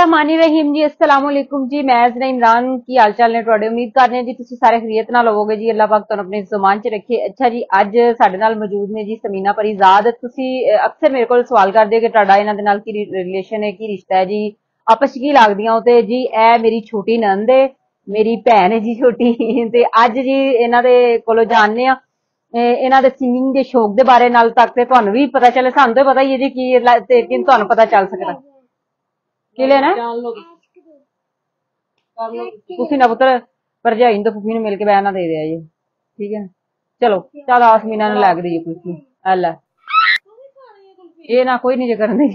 बिस्मिल्लाहिर्रहमानिर्रहीम जी। अस्सलाम वालेकुम जी। मैं ज़रा इमरान की हाल चाल ने तुहाडे उम्मीद करने जी तुसीं सारे खैरियत नाल होवोगे जी। अल्लाह पाक तुहानूं अपने ज़ुबान च रखे। अच्छा जी, अज साडे नाल मौजूद ने जी समीना परिज़ाद। तुसीं अक्सर मेरे कोल सवाल करदे हो कि तुहाडा इन्हां दे नाल की रिलेशन है, की रिश्ता है जी, आपस च की लगदियां हो। ते जी ए मेरी छोटी नंद है, मेरी भैन है जी छोटी। ते अज जी इन्हां दे कोलों जानने आ इन्हां दे सिंगिंग दे शौक दे बारे नाल तक ते तुहानूं भी पता चले, सानूं ते पता ही है जी की ते तुहानूं पता चल सकदा की लेना तुसीं ना पुत्तर भरजाई तो फुफी मिल के बहना दे दिया जी, ठीक है। चलो चल आसमीना ने लैके दी कुल्फी लै ये ना कोई नहीं करन दी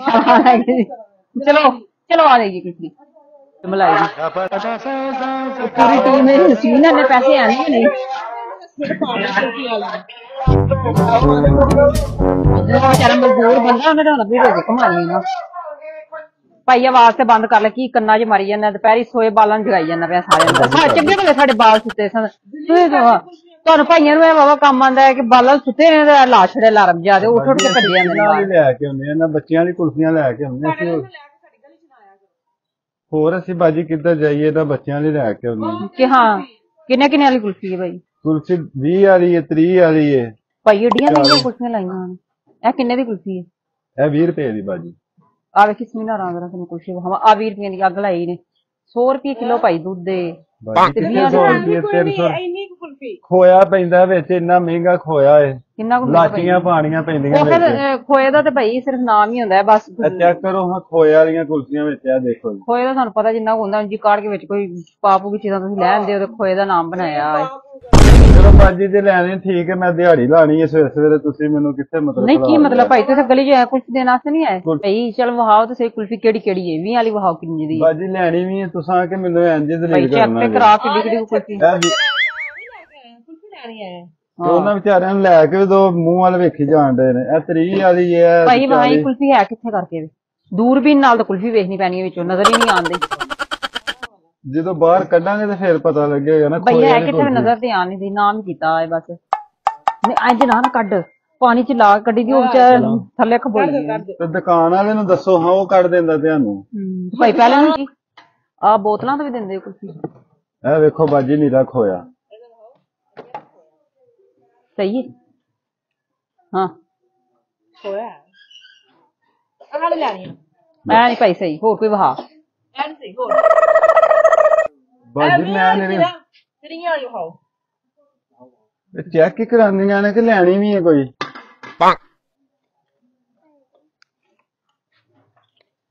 चलो चलो आ देगी कुल्फी मलाई दी पूरी टीम है समीना ने पैसे आने नहीं बेचारा मजदूर बंदा उन्हें तो भी रोजी कमानी ना भाई आवाज से बंद कर ले की कन्ना च मारी जाना दोपहरी सोए बालां जगाई जाना पे सारे चंगे भले साडे बाल सुते सन तुहानूं भाइयां नूं बाबा कम आंदा है कि बालां सुते ने ते ला छड़े लारम जा दे उठ उठ के भज्जे जांदे ने लैके आउंदे इन्हां बच्चियां दी कुल्फियां लैके आउंदे असीं होर असीं बाजी किद्धर जाइए इन्हां बच्चियां दी लैके आउंदे कि हां किन्ने किन्ने वाली कुल्फी है भाई कुल्फी 20 वाली है 30 वाली है भाई एडियां महंगियां कुल्फियां लाइयां हन ए किन्ने दी कुल्फी है ए 20 रुपए दी बाजी आ वे किस मीना रंग रखने कुल्फी हम आ 20 रुपए दी अग लाई ने 100 रुपए किलो भाई दूध दे खोया पैंदा विच इन्ना महंगा खोया है किन्ना को लाचियां पानियां पैंदियां विच खोए दा ते भाई सिर्फ नाम ही हुंदा है बस चेक करो हां खोए वालियां कुल्फियां विच आ देखो खोए दा सानू पता जिन्ना हुंदा जी काट के विच कोई पापू की चीज़ां तुसीं लै आंदे हो ते खोए दा नाम बनाया है चलो बाजी ते लैनी ठीक है मैं दिहाड़ी लानी है सवेरे सवेरे तुसीं मैनूं कित्थे मतलब नहीं की मतलब भाई तुसीं गली च कुल्फी देने आस्ते नहीं आए भाई चल वहाओ ते सही कुल्फी केड़ी है 20 वाली वहाओ किन्नी दी बाजी लैनी भी है तुसां के मैनूं इंज दलील भाई चेक ते करा के दिखदी कुल्फी ਉਹਨਾਂ ਵਿਚਾਰਿਆਂ ਨੂੰ ਲੈ ਕੇ ਦੋ ਮੂੰਹ ਵਾਲ ਵੇਖੀ ਜਾਣਦੇ ਨੇ ਇਹ 30 ਵਾਲੀ ਹੈ ਭਾਈ ਵਹਾਂ ਕੁਲਫੀ ਹੈ ਕਿੱਥੇ ਕਰਕੇ ਦੂਰਬੀਨ ਨਾਲ ਤਾਂ ਕੁਲਫੀ ਵੇਖਣੀ ਪੈਣੀ ਹੈ ਵਿੱਚੋਂ ਨਜ਼ਰ ਹੀ ਨਹੀਂ ਆਉਂਦੀ ਜਦੋਂ ਬਾਹਰ ਕੱਢਾਂਗੇ ਤੇ ਫਿਰ ਪਤਾ ਲੱਗੇਗਾ ਨਾ ਭਾਈ ਹੈ ਕਿੱਥੇ ਨਜ਼ਰ ਤੇ ਆਣੀ ਦੀ ਨਾਮ ਕੀਤਾ ਹੈ ਬਸ ਨਹੀਂ ਇੰਜ ਨਾ ਕੱਢ ਪਾਣੀ ਚ ਲਾ ਕੱਢੀ ਦੀ ਉਹ ਥੱਲੇ ਖਬੋਈ ਤੇ ਦੁਕਾਨ ਵਾਲੇ ਨੂੰ ਦੱਸੋ ਹਾਂ ਉਹ ਕੱਢ ਦਿੰਦਾ ਤੁਹਾਨੂੰ ਭਾਈ ਪਹਿਲਾਂ ਨੂੰ ਆ ਬੋਤਲਾਂ ਤੋਂ ਵੀ ਦਿੰਦੇ ਕੁਲਫੀ ਇਹ ਵੇਖੋ ਬਾਜੀ ਨੀਰਾ ਖੋਇਆ सही है हाँ खोया आह लैनी मैं नहीं पाई सही होर कोई वहा एंड सही होर बाजी मैं नहीं तेरियां वाली खाओ चेक ही करांदियां ने कि लैनी भी है कोई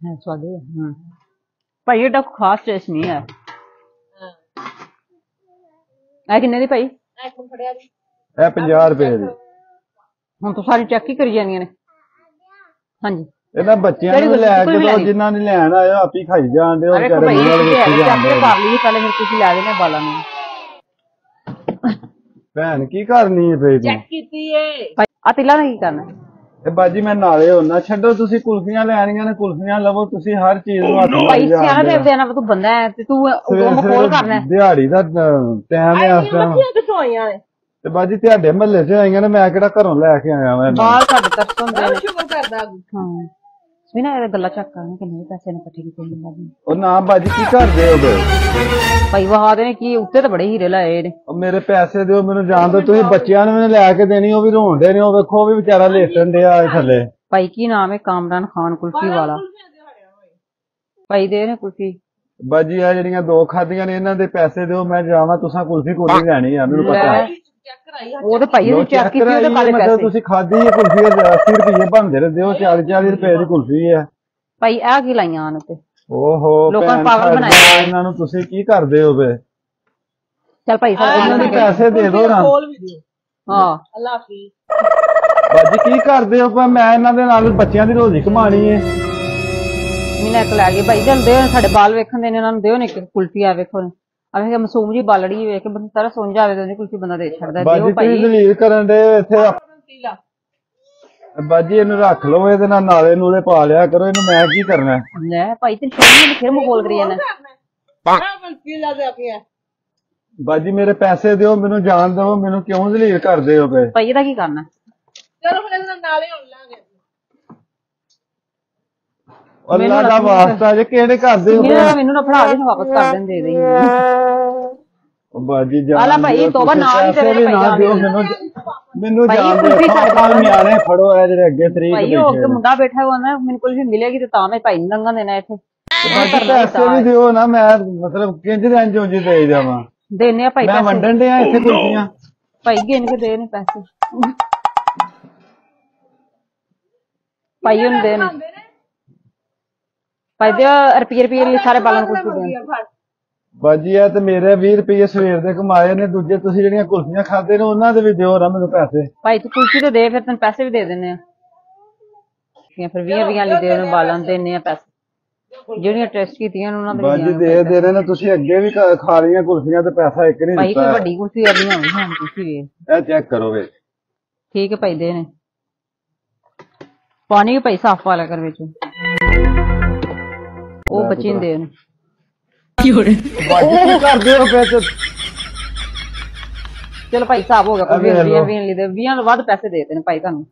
है स्वादे हां भाई एडा खास टेस्ट नहीं है आ किन्ने दी भाई ए कौन फड़या दी ਇਹ 50 ਰੁਪਏ ਦੀ ਹੁਣ ਤਾਂ ਸਾਰੀ ਚੈੱਕ ਹੀ ਕਰੀ ਜਾਂਦੀਆਂ ਨੇ ਹਾਂਜੀ ਇਹਨਾਂ ਬੱਚਿਆਂ ਨੂੰ ਲੈ ਕੇ ਦੋ ਜਿਨ੍ਹਾਂ ਨੇ ਲੈਣ ਆਏ ਆਪ ਹੀ ਖਾਈ ਜਾਂਦੇ ਉਹ ਵਿਚਾਰੇ ਮੂੰਹ ਵਾਲੇ ਵੇਖੀ ਜਾਂਦੇ ਕਰ ਲਈ ਪਹਿਲੇ ਫਿਰ ਤੁਸੀਂ ਲੈ ਦੇਣੇ ਬਾਲਾਂ ਨੂੰ ਭੈਣ ਕੀ ਕਰਨੀ ਹੈ ਫੇਰ ਚੈੱਕ ਕੀਤੀ ਏ ਆ ਤਿਲਾ ਨੇ ਕੀ ਕਰਨਾ ਇਹ ਬਾਜੀ ਮੈਂ ਨਾਲੇ ਹੋਣਾ ਛੱਡੋ ਤੁਸੀਂ ਕੁਲਫੀਆਂ ਲੈਣੀਆਂ ਨੇ ਕੁਲਫੀਆਂ ਲਵੋ ਤੁਸੀਂ ਹਰ ਚੀਜ਼ ਨੂੰ ਹੱਥ ਭਾਈ ਸਿਆਣਾ ਦੇ ਦੇਣਾ ਤੂੰ ਬੰਦਾ ਹੈ ਤੇ ਤੂੰ ਮਖੌਲ ਕਰਨਾ ਦਿਹਾੜੀ ਦਾ ਟਾਈਮ ਹੈ ਇਸ ਟਾਈਮ ਕਿੱਥੋਂ ਆਈਆਂ ਨੇ ਤੇ ਬਾਜੀ ਤੁਹਾਡੇ ਮਹੱਲੇ 'ਚ ਆਈਆਂ ਨੇ ਮੈਂ ਕਿਹੜਾ ਘਰੋਂ ਲੈ ਕੇ ਆਇਆ ਮੈਂ ਬਾਲ ਸਾਡੇ ਤਰਸ ਹੁੰਦੇ ਨੇ ਸ਼ੁਕਰ ਕਰਦਾ ਹਾਂ ਸਵੀਨਾ ਇਹ ਗੱਲਾਂ ਚੱਕ ਕਰਨੇ ਕਿੰਨੇ ਪੈਸੇ ਨੇ ਇਕੱਠੇ ਕੀਤੇ ਨੇ ਉਹ ਨਾ ਬਾਜੀ ਕੀ ਕਰਦੇ ਹੋ ਬੇ ਭਾਈ ਵਹਾ ਦੇ ਨੇ ਕੀ ਉੱਤੇ ਤਾਂ ਬੜੇ ਹੀਰੇ ਲਾਏ ਨੇ ਉਹ ਮੇਰੇ ਪੈਸੇ ਦਿਓ ਮੈਨੂੰ ਜਾਣ ਦਿਓ ਤੁਸੀਂ ਬੱਚਿਆਂ ਨੂੰ ਮੈਨੂੰ ਲੈ ਕੇ ਦੇਣੀ ਉਹ ਵੀ ਰੋਂਦੇ ਨੇ ਉਹ ਵੇਖੋ ਉਹ ਵੀ ਵਿਚਾਰਾ ਲੇਟਣ ਡਿਆ ਥੱਲੇ ਭਾਈ ਕੀ ਨਾਮ ਹੈ ਕਾਮਰਾਨ ਖਾਨ ਕੁਲਫੀ ਵਾਲਾ ਭਾਈ ਦੇ ਨੇ ਕੁਲਫੀ ਬਾਜੀ ਆ ਜਿਹੜੀਆਂ ਦੋ ਖਾਦੀਆਂ ਨੇ ਇਹਨਾਂ ਦੇ ਪੈਸੇ ਦਿਓ ਮੈਂ ਜਾਵਾਂ ਤੁਸੀਂ ਕੁਲਫੀ ਕੋਈ ਲੈਣੀ ਆ ਮੈਨੂੰ ਪਤਾ ਉਹ ਤੇ ਭਾਈ ਨੇ ਚੈੱਕ ਕੀਤੀ ਉਹਦੇ ਬਾਰੇ ਪੈਸੇ ਤੁਸੀਂ ਖਾਦੀ ਹੈ ਕੁਲਫੀ 80 ਰੁਪਏ ਬਣਦੇ ਰਹਿੰਦੇ ਹੋ 40 ਰੁਪਏ ਦੀ ਕੁਲਫੀ ਹੈ ਭਾਈ ਆ ਕੀ ਲਾਈਆਂ ਹਨ ਤੇ ਓਹੋ ਲੋਕਾਂ ਨੂੰ ਪਾਗਲ ਬਣਾਇਆ ਇਹਨਾਂ ਨੂੰ ਤੁਸੀਂ ਕੀ ਕਰਦੇ ਹੋ ਬੇ ਚੱਲ ਭਾਈ ਇਹਨਾਂ ਨੂੰ ਪੈਸੇ ਦੇ ਦਿਓ ਨਾ ਹਾਂ ਅੱਲਾ ਹਾਫਿਜ਼ ਬਾਜੀ ਕੀ ਕਰਦੇ ਹੋ ਮੈਂ ਇਹਨਾਂ ਦੇ ਨਾਲ ਬੱਚਿਆਂ ਦੀ ਰੋਜ਼ੀ ਕਮਾਣੀ ਹੈ ਮੀਨਾ ਇੱਕ ਲੈ ਗਏ ਭਾਈ ਜਲ ਦਿਓ ਸਾਡੇ ਬਾਲ ਵੇਖਣ ਦੇ ਨੇ ਉਹਨਾਂ ਨੂੰ ਦਿਓ ਨੇ ਇੱਕ ਕੁਲਫੀ ਆ ਵੇਖੋ ਆਵੇਂ ਮਾਸੂਮ ਜੀ ਬਾਲੜੀ ਵੇਖ ਕੇ ਬੰਦਾ ਸਾਰਾ ਸੁਣ ਜਾਵੇ ਤੇ ਉਹਦੀ ਕੁਲਫੀ ਬੰਦਾ ਦੇ ਛੱਡਦਾ ਦਿਓ ਭਾਈ ਬਾਜੀ ਦਲੀਲ ਕਰਨ ਦੇ ਇੱਥੇ ਬਾਜੀ ਇਹਨੂੰ ਰੱਖ ਲਓ ਇਹਦੇ ਨਾਲ ਨਾਲੇ ਨੂਲੇ ਪਾ ਲਿਆ ਕਰੋ ਇਹਨੂੰ ਮੈਂ ਕੀ ਕਰਨਾ ਲੈ ਭਾਈ ਤੇ ਸ਼ਰਮ ਫਿਰ ਮਖੌਲ ਕਰੀ ਜਾਂਦਾ ਬਾਜੀ ਮੇਰੇ ਪੈਸੇ ਦਿਓ ਮੈਨੂੰ ਜਾਣ ਦਿਓ ਮੈਨੂੰ ਕਿਉਂ ਦਲੀਲ ਕਰਦੇ ਹੋ ਪਏ ਭਾਈ ਇਹਦਾ ਕੀ ਕਰਨਾ ਚਲੋ ਫਿਰ ਇਹਦੇ ਨਾਲੇ ਹੋਣ ਲਾਂਗੇ ਅੱਲਾ ਦਾ ਵਾਸਤਾ ਜੇ ਕਿਹੜੇ ਕਰਦੇ ਹੋ ਮੈਨੂੰ ਨਾ ਫੜਾ ਦੇ ਵਾਪਸ ਕਰ ਦੇਣ ਦੇ ਦੇ ਬਾਜੀ ਜਾਨ ਆਲਾ ਭਾਈ ਤੋਬਾ ਨਾਲ ਹੀ ਤੇਰੇ ਭਾਈ ਜਾਨ ਦਿਓ ਮੈਨੂੰ ਜਾਨ ਦਿਓ ਆਪਾਂ ਨਿਆਣੇ ਫੜੋ ਇਹ ਜਿਹੜੇ ਅੱਗੇ ਤਰੀਕ ਭਾਈ ਉਹ ਅੱਗੇ ਮੁੰਡਾ ਬੈਠਾ ਹੋਇਆ ਨਾ ਮੈਨੂੰ ਕੁਝ ਵੀ ਮਿਲੇਗੀ ਤੇ ਤਾਂ ਮੈਂ ਭਾਈ ਨੂੰ ਲੰਘਣ ਦੇਣਾ ਇੱਥੇ ਪੈਸੇ ਵੀ ਦਿਓ ਨਾ ਮੈਂ ਮਤਲਬ ਕਿੰਜ ਰੰਜ ਉਂਝ ਦੇ ਜਾਵਾਂ ਦੇਣੇ ਆ ਭਾਈ ਮੈਂ ਵੰਡਣ ਡਿਆ ਇੱਥੇ ਕੁਲਫੀਆਂ ਭਾਈ ਗਿਣ ਕੇ ਦੇ ਨੇ ਪੈਸੇ ਭਾਈ ਉਹਨੂੰ ਦੇ ਨੇ ਭਾਈ ਦੇ ਰੁਪਏ ਲਈ ਸਾਰੇ ਬਾਲਾਂ ਨੂੰ ਕੁਝ ਦੇ ਬਾਜੀ ਆ ਤੇ ਮੇਰੇ 20 ਰੁਪਏ ਸਵੇਰ ਦੇ ਕਮਾਏ ਨੇ ਦੂਜੇ ਤੁਸੀਂ ਜਿਹੜੀਆਂ ਕੁਲਫੀਆਂ ਖਾਦੇ ਨੇ ਉਹਨਾਂ ਦੇ ਵੀ ਦਿਓ ਨਾ ਮੈਨੂੰ ਪੈਸੇ ਭਾਈ ਤੂੰ ਕੁਲਫੀ ਤੇ ਦੇ ਫਿਰ ਤੈਨੂੰ ਪੈਸੇ ਵੀ ਦੇ ਦਿੰਨੇ ਆ ਫਿਰ 20 ਲਈ ਦੇ ਉਹਨੂੰ ਬਾਲਾਂ ਦੇਣੇ ਆ ਪੈਸੇ ਜਿਹੜੀਆਂ ਟੈਸਟ ਕੀਤੀਆਂ ਉਹਨਾਂ ਦੇ ਬਾਜੀ ਦੇ ਰਹੇ ਨੇ ਤੁਸੀਂ ਅੱਗੇ ਵੀ ਖਾ ਲਈਆਂ ਕੁਲਫੀਆਂ ਤੇ ਪੈਸਾ ਇੱਕ ਨਹੀਂ ਭਾਈ ਦਿੱਤਾ ਕੋਈ ਵੱਡੀ ਕੁਲਫੀ ਆ ਨਹੀਂ ਹੋਣੀ ਹਾਂ ਕੁਲਫੀ ਵੇ ਇਹ ਚੈੱਕ ਕਰੋ ਵੇ ਠੀਕ ਹੈ ਭਾਈ ਦੇ ਨੇ ਪਾਣੀ ਵੀ ਭਾਈ ਸਾਫ ਵਾਲਾ ਕਰ ਵਿੱਚ ਉਹ ਬੱਚੇ ਦੇ ਨੇ ਬਾਜੀ ਕੀ ਕਰਦੇ ਹੋ ਫਿਰ ਚਲੋ ਭਾਈ ਸਾਫ ਹੋ ਗਿਆ ਕੋਈ 20 ਲਈ ਦੇ 20 ਤੋਂ ਵੱਧ ਪੈਸੇ ਦੇ ਦੇਣੇ ਭਾਈ ਤੁਹਾਨੂੰ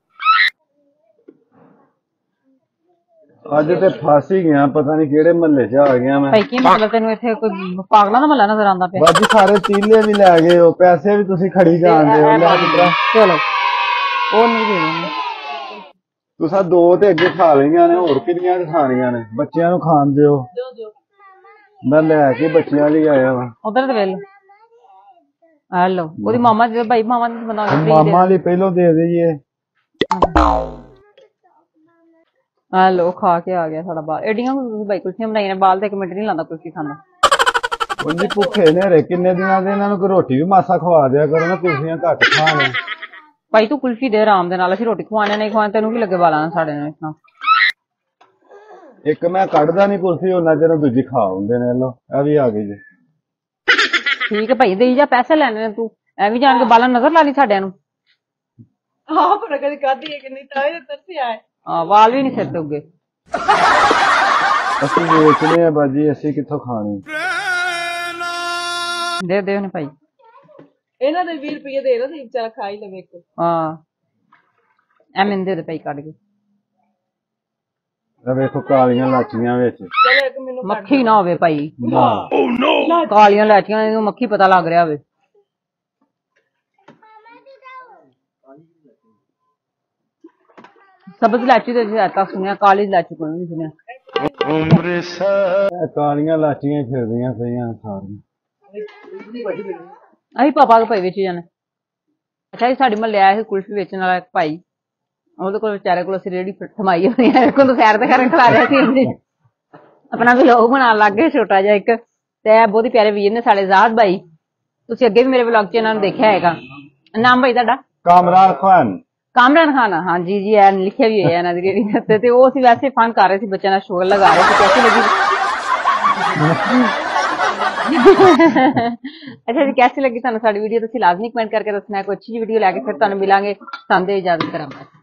ਅੱਜ ਤੇ ਫਸ ਹੀ ਗਿਆ ਪਤਾ ਨਹੀਂ ਕਿਹੜੇ ਮਹੱਲੇ 'ਚ ਆ ਗਿਆ ਮੈਂ ਭਾਈ ਕੀ ਮਤਲਬ ਤੈਨੂੰ ਇੱਥੇ ਕੋਈ ਪਾਗਲਾਂ ਦਾ ਮਹੱਲਾ ਨਜ਼ਰ ਆਉਂਦਾ ਪਿਆ ਬਾਜੀ ਸਾਰੇ ਤੀਲੇ ਵੀ ਲੈ ਗਏ ਹੋ ਪੈਸੇ ਵੀ ਤੁਸੀਂ ਖੜੀ ਜਾਂਦੇ ਹੋ ਲੈ ਕਿਤਰਾ ਚਲੋ ਉਹ ਨਹੀਂ ਦੇ ਦੇਣੇ ਤੁਸੀਂ ਦੋ ਤੇ ਅੱਗੇ ਖਾ ਲਈਆਂ ਨੇ ਹੋਰ ਕਿੰਨੀਆਂ ਖਾਣੀਆਂ ਨੇ ਬੱਚਿਆਂ ਨੂੰ ਖਾਣ ਦਿਓ ਮੈਂ ਲੈ ਕੇ ਬੱਚਿਆਂ ਲਈ ਆਇਆ ਵਾ ਉਧਰ ਤੇ ਵੇਲ ਹਲੋ ਉਹਦੀ ਮਾਮਾ ਜੀ ਭਾਈ ਮਾਮਾ ਨੇ ਬਣਾ ਕੇ ਮਾਮਾ ਲਈ ਪਹਿਲੋਂ ਦੇ ਦੇਈਏ ਹਲੋ ਖਾ ਕੇ ਆ ਗਿਆ ਸਾਡਾ ਬਾਲ ਏਡੀਆਂ ਭਾਈ ਕੁਲਫੀਆਂ ਬਣਾਈਆਂ ਨੇ ਬਾਲ ਤੇ 1 ਮਿੰਟ ਨਹੀਂ ਲਾਉਂਦਾ ਕੁਲਫੀ ਖਾਣਾ ਉਹਦੀ ਭੁੱਖੇ ਨੇ ਰੇ ਕਿੰਨੇ ਦਿਨਾਂ ਦੇ ਇਹਨਾਂ ਨੂੰ ਕੋਈ ਰੋਟੀ ਵੀ ਮਾਸਾ ਖਵਾ ਦਿਆ ਕਰੋ ਨਾ ਕੁਲਫੀਆਂ ਘੱਟ ਖਾਣ ਭਾਈ ਤੂੰ ਕੁਲਫੀ ਦੇ ਆਰਾਮ ਦੇ ਨਾਲ ਅਸੀਂ ਰੋਟੀ ਖਵਾਣੇ ਨਹੀਂ ਖਵਾਣੇ ਤੈਨੂੰ ਕੀ ਲੱਗੇ ਬਾਲਾਂ ਨਾਲ ਸਾਡੇ ਨਾਲ ਇਤਨਾ ਇੱਕ ਮੈਂ ਕੱਢਦਾ ਨਹੀਂ ਕੁਲਫੀ ਉਹਨਾਂ ਚਿਰ ਦੂਜੀ ਖਾ ਹੁੰਦੇ ਨੇ ਲੋ ਇਹ ਵੀ ਆ ਗਈ ਜੀ ਠੀਕ ਹੈ ਭਾਈ ਦੇਈ ਜਾ ਪੈਸੇ ਲੈਣੇ ਨੇ ਤੂੰ ਐਵੇਂ ਜਾਣ ਕੇ ਬਾਲਾਂ ਨਜ਼ਰ ਲਾ ਲਈ ਸਾਡਿਆਂ ਨੂੰ ਹਾਂ ਪਰ ਕਦੇ ਕਾਦੀ ਹੈ ਕਿ ਨਹੀਂ ਤਾਂ ਇਹ ਤਰਸਿਆ ਹੈ ਵਾਲ ਵੀ ਨਹੀਂ ਸਿਰ ਤੇ ਉੱਗੇ ਅਸੀਂ ਵੇਚਨੇ ਆ ਬਾਜੀ ਅਸੀਂ ਕਿੱਥੋਂ ਖਾਣੀ ਦੇ ਦੇ ਉਹਨੇ ਭਾਈ ਇਹਨਾਂ ਦੇ 20 ਰੁਪਏ ਦੇ ਨਾ ਤੇ ਵਿਚਾਰਾ ਖਾ ਹੀ ਲਵੇ ਇੱਕ ਹਾਂ ਐਵੇਂ ਦੇ ਦੇ ਭਾਈ ਕੱਢ ਕੇ ਇਹ ਵੇਖੋ ਕਾਲੀਆਂ ਲਾਚੀਆਂ ਵਿੱਚ ਚਲੋ ਇੱਕ ਮੈਨੂੰ ਮੱਖੀ ਨਾ ਹੋਵੇ ਭਾਈ ਨਾ ਕਾਲੀਆਂ ਲਾਚੀਆਂ ਨੂੰ ਮੱਖੀ ਪਤਾ ਲੱਗ ਰਿਹਾ ਹੋਵੇ ਸਬਜ਼ ਲਾਚੀ ਤੇ ਤਾਂ ਸੁਣਿਆ ਕਾਲੀ ਲਾਚੀ ਕੋਈ ਨਹੀਂ ਸੁਣਿਆ ਕਾਲੀਆਂ ਲਾਚੀਆਂ ਫਿਰਦੀਆਂ ਪਈਆਂ ਸਾਰੀਆਂ ਅਸੀਂ ਪਾਪਾ ਦੇ ਭਾਈ ਵਿੱਚ ਜਾਣਾ ਅੱਛਾ ਜੀ ਸਾਡੇ ਮਹੱਲੇ ਆਇਆ ਸੀ ਕੁਲਫੀ ਵੇਚਣ ਵਾਲਾ ਇੱਕ ਭਾਈ ਉਹਦੇ ਕੋਲ ਵਿਚਾਰੇ ਕੋਲ ਅਸੀਂ ਰੇੜੀ ਥਮਾਈ ਹੋਈ ਹੈ ਕੋਲ ਸੈਰ ਤੇ ਕਰਨ ਖਲਾ ਰਿਹਾ ਸੀ ਆਪਣਾ ਵਲੌਗ ਬਣਾਉਣ ਲੱਗ ਗਏ ਛੋਟਾ ਜਿਹਾ ਇੱਕ ਤੇ ਬਹੁਤ ਹੀ ਪਿਆਰੇ ਵੀਰ ਨੇ ਸਾਡੇ ਆਜ਼ਾਦ ਭਾਈ ਤੁਸੀਂ ਅੱਗੇ ਵੀ ਮੇਰੇ ਵਲੌਗ 'ਚ ਇਹਨਾਂ ਨੂੰ ਦੇਖਿਆ ਹੈਗਾ ਨਾਮ ਭਾਈ ਤੁਹਾਡਾ ਕਾਮਰਾਨ ਖਾਨ ਹਾਂਜੀ ਜੀ ਐ ਲਿਖਿਆ ਵੀ ਹੋਇਆ ਇਹਨਾਂ ਦੀ ਰੇੜੀ ਤੇ ਉਹ ਅਸੀਂ ਵੈਸੇ ਫਨ ਕਰ ਰਹੇ ਸੀ ਬੱਚਿਆਂ ਨਾਲ ਸ਼ੋਰ ਲਗਾ ਰਹੇ ਸੀ ਕੈਸੀ ਲੱਗੀ ਅੱਛਾ ਜੀ ਕੈਸੀ ਲੱਗੀ ਤੁਹਾਨੂੰ ਸਾਡੀ ਵੀਡੀਓ ਤੁਸੀਂ ਲਾਜ਼ਮੀ ਕਮੈਂਟ ਕਰਕੇ ਦੱਸਣਾ ਕੋਈ ਅੱਛੀ ਜਿਹੀ ਵੀਡੀਓ ਲੈ ਕੇ ਫਿਰ ਤੁਹਾਨੂੰ ਮਿਲਾਂਗੇ ਸੰਦੇ ਇਜਾਜ਼ਤ ਕਰਾਂਗੇ